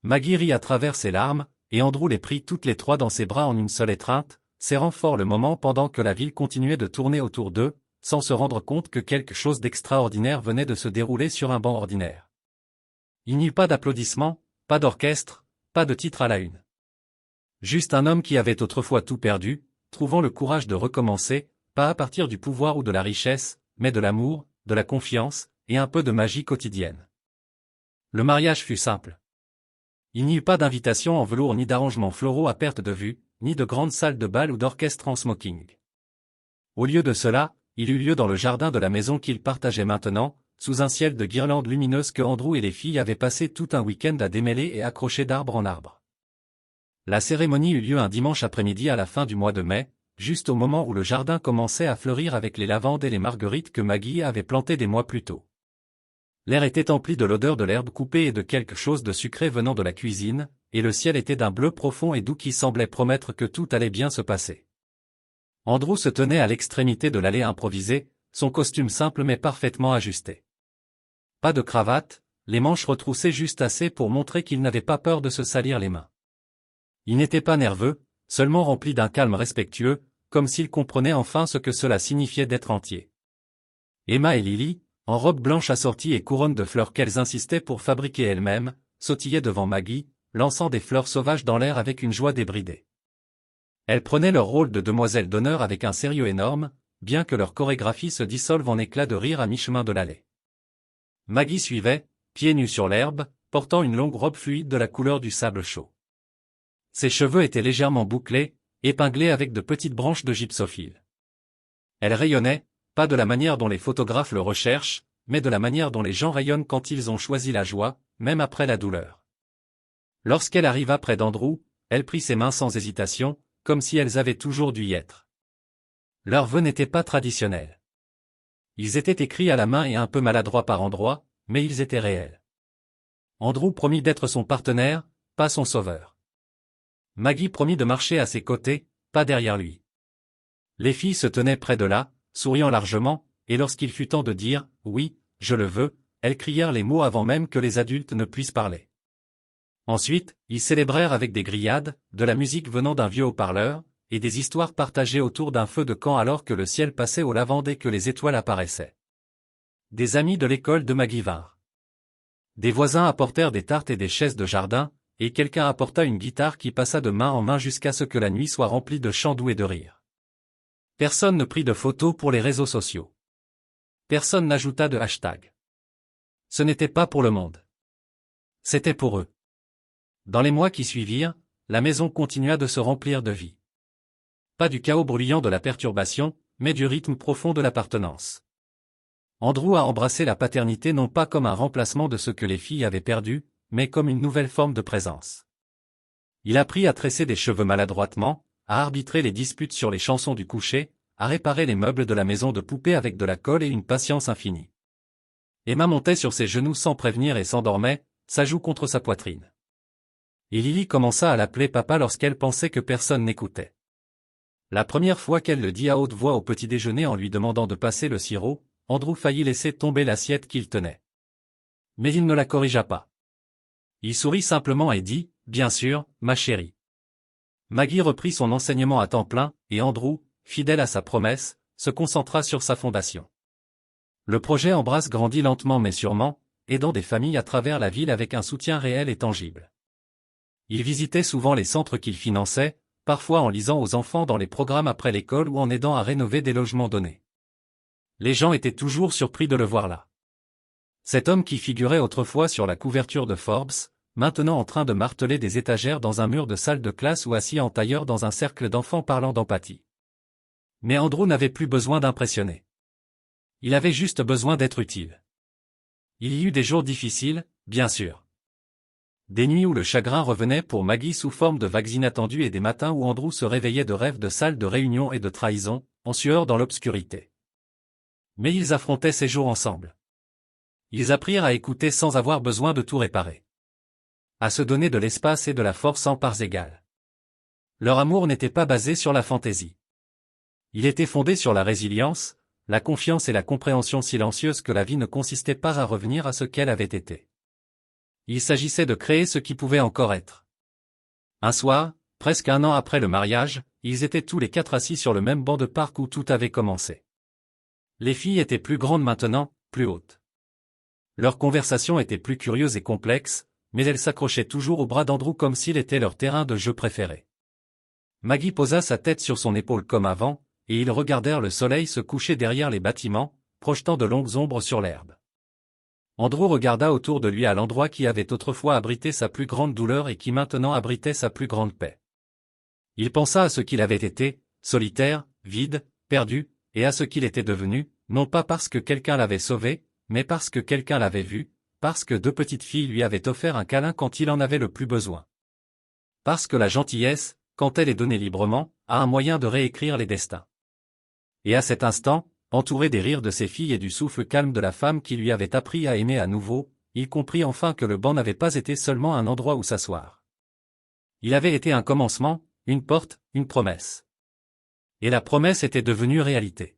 Maggie rit à travers ses larmes, et Andrew les prit toutes les trois dans ses bras en une seule étreinte, serrant fort le moment pendant que la ville continuait de tourner autour d'eux, sans se rendre compte que quelque chose d'extraordinaire venait de se dérouler sur un banc ordinaire. Il n'y eut pas d'applaudissements, pas d'orchestre, pas de titre à la une. Juste un homme qui avait autrefois tout perdu, trouvant le courage de recommencer, pas à partir du pouvoir ou de la richesse, mais de l'amour, de la confiance, et un peu de magie quotidienne. Le mariage fut simple. Il n'y eut pas d'invitation en velours ni d'arrangements floraux à perte de vue, ni de grande salle de bal ou d'orchestre en smoking. Au lieu de cela, il eut lieu dans le jardin de la maison qu'ils partageaient maintenant, sous un ciel de guirlandes lumineuses que Andrew et les filles avaient passé tout un week-end à démêler et accrocher d'arbre en arbre. La cérémonie eut lieu un dimanche après-midi à la fin du mois de mai, juste au moment où le jardin commençait à fleurir avec les lavandes et les marguerites que Maggie avait plantées des mois plus tôt. L'air était empli de l'odeur de l'herbe coupée et de quelque chose de sucré venant de la cuisine, et le ciel était d'un bleu profond et doux qui semblait promettre que tout allait bien se passer. Andrew se tenait à l'extrémité de l'allée improvisée, son costume simple mais parfaitement ajusté. Pas de cravate, les manches retroussées juste assez pour montrer qu'il n'avait pas peur de se salir les mains. Il n'était pas nerveux, seulement rempli d'un calme respectueux, comme s'il comprenait enfin ce que cela signifiait d'être entier. Emma et Lily, en robe blanche assortie et couronne de fleurs qu'elles insistaient pour fabriquer elles-mêmes, sautillaient devant Maggie, lançant des fleurs sauvages dans l'air avec une joie débridée. Elles prenaient leur rôle de demoiselles d'honneur avec un sérieux énorme, bien que leur chorégraphie se dissolve en éclats de rire à mi-chemin de l'allée. Maggie suivait, pieds nus sur l'herbe, portant une longue robe fluide de la couleur du sable chaud. Ses cheveux étaient légèrement bouclés, épinglés avec de petites branches de gypsophile. Elle rayonnait, pas de la manière dont les photographes le recherchent, mais de la manière dont les gens rayonnent quand ils ont choisi la joie, même après la douleur. Lorsqu'elle arriva près d'Andrew, elle prit ses mains sans hésitation, comme si elles avaient toujours dû y être. Leurs vœux n'étaient pas traditionnels. Ils étaient écrits à la main et un peu maladroits par endroits, mais ils étaient réels. Andrew promit d'être son partenaire, pas son sauveur. Maggie promit de marcher à ses côtés, pas derrière lui. Les filles se tenaient près de là, souriant largement, et lorsqu'il fut temps de dire « oui, je le veux », elles crièrent les mots avant même que les adultes ne puissent parler. Ensuite, ils célébrèrent avec des grillades, de la musique venant d'un vieux haut-parleur, et des histoires partagées autour d'un feu de camp alors que le ciel passait au lavande et que les étoiles apparaissaient. Des amis de l'école de Maggie vinrent. Des voisins apportèrent des tartes et des chaises de jardin, et quelqu'un apporta une guitare qui passa de main en main jusqu'à ce que la nuit soit remplie de chants doux et de rires. Personne ne prit de photos pour les réseaux sociaux. Personne n'ajouta de hashtag. Ce n'était pas pour le monde. C'était pour eux. Dans les mois qui suivirent, la maison continua de se remplir de vie. Pas du chaos bruyant de la perturbation, mais du rythme profond de l'appartenance. Andrew a embrassé la paternité non pas comme un remplacement de ce que les filles avaient perdu, mais comme une nouvelle forme de présence. Il a appris à tresser des cheveux maladroitement, à arbitrer les disputes sur les chansons du coucher, à réparer les meubles de la maison de poupée avec de la colle et une patience infinie. Emma montait sur ses genoux sans prévenir et s'endormait, sa joue contre sa poitrine. Et Lily commença à l'appeler papa lorsqu'elle pensait que personne n'écoutait. La première fois qu'elle le dit à haute voix au petit déjeuner en lui demandant de passer le sirop, Andrew faillit laisser tomber l'assiette qu'il tenait. Mais il ne la corrigea pas. Il sourit simplement et dit, « Bien sûr, ma chérie. » Maggie reprit son enseignement à temps plein, et Andrew, fidèle à sa promesse, se concentra sur sa fondation. Le projet Embrasse grandit lentement mais sûrement, aidant des familles à travers la ville avec un soutien réel et tangible. Il visitait souvent les centres qu'il finançait, parfois en lisant aux enfants dans les programmes après l'école ou en aidant à rénover des logements donnés. Les gens étaient toujours surpris de le voir là. Cet homme qui figurait autrefois sur la couverture de Forbes, maintenant en train de marteler des étagères dans un mur de salle de classe ou assis en tailleur dans un cercle d'enfants parlant d'empathie. Mais Andrew n'avait plus besoin d'impressionner. Il avait juste besoin d'être utile. Il y eut des jours difficiles, bien sûr. Des nuits où le chagrin revenait pour Maggie sous forme de vagues inattendues et des matins où Andrew se réveillait de rêves de salles de réunion et de trahison, en sueur dans l'obscurité. Mais ils affrontaient ces jours ensemble. Ils apprirent à écouter sans avoir besoin de tout réparer. À se donner de l'espace et de la force en parts égales. Leur amour n'était pas basé sur la fantaisie. Il était fondé sur la résilience, la confiance et la compréhension silencieuse que la vie ne consistait pas à revenir à ce qu'elle avait été. Il s'agissait de créer ce qui pouvait encore être. Un soir, presque un an après le mariage, ils étaient tous les quatre assis sur le même banc de parc où tout avait commencé. Les filles étaient plus grandes maintenant, plus hautes. Leur conversation était plus curieuse et complexe, mais elles s'accrochaient toujours au bras d'Andrew comme s'il était leur terrain de jeu préféré. Maggie posa sa tête sur son épaule comme avant, et ils regardèrent le soleil se coucher derrière les bâtiments, projetant de longues ombres sur l'herbe. Andrew regarda autour de lui à l'endroit qui avait autrefois abrité sa plus grande douleur et qui maintenant abritait sa plus grande paix. Il pensa à ce qu'il avait été, solitaire, vide, perdu, et à ce qu'il était devenu, non pas parce que quelqu'un l'avait sauvé, mais parce que quelqu'un l'avait vu, parce que deux petites filles lui avaient offert un câlin quand il en avait le plus besoin. Parce que la gentillesse, quand elle est donnée librement, a un moyen de réécrire les destins. Et à cet instant, entouré des rires de ses filles et du souffle calme de la femme qui lui avait appris à aimer à nouveau, il comprit enfin que le banc n'avait pas été seulement un endroit où s'asseoir. Il avait été un commencement, une porte, une promesse. Et la promesse était devenue réalité.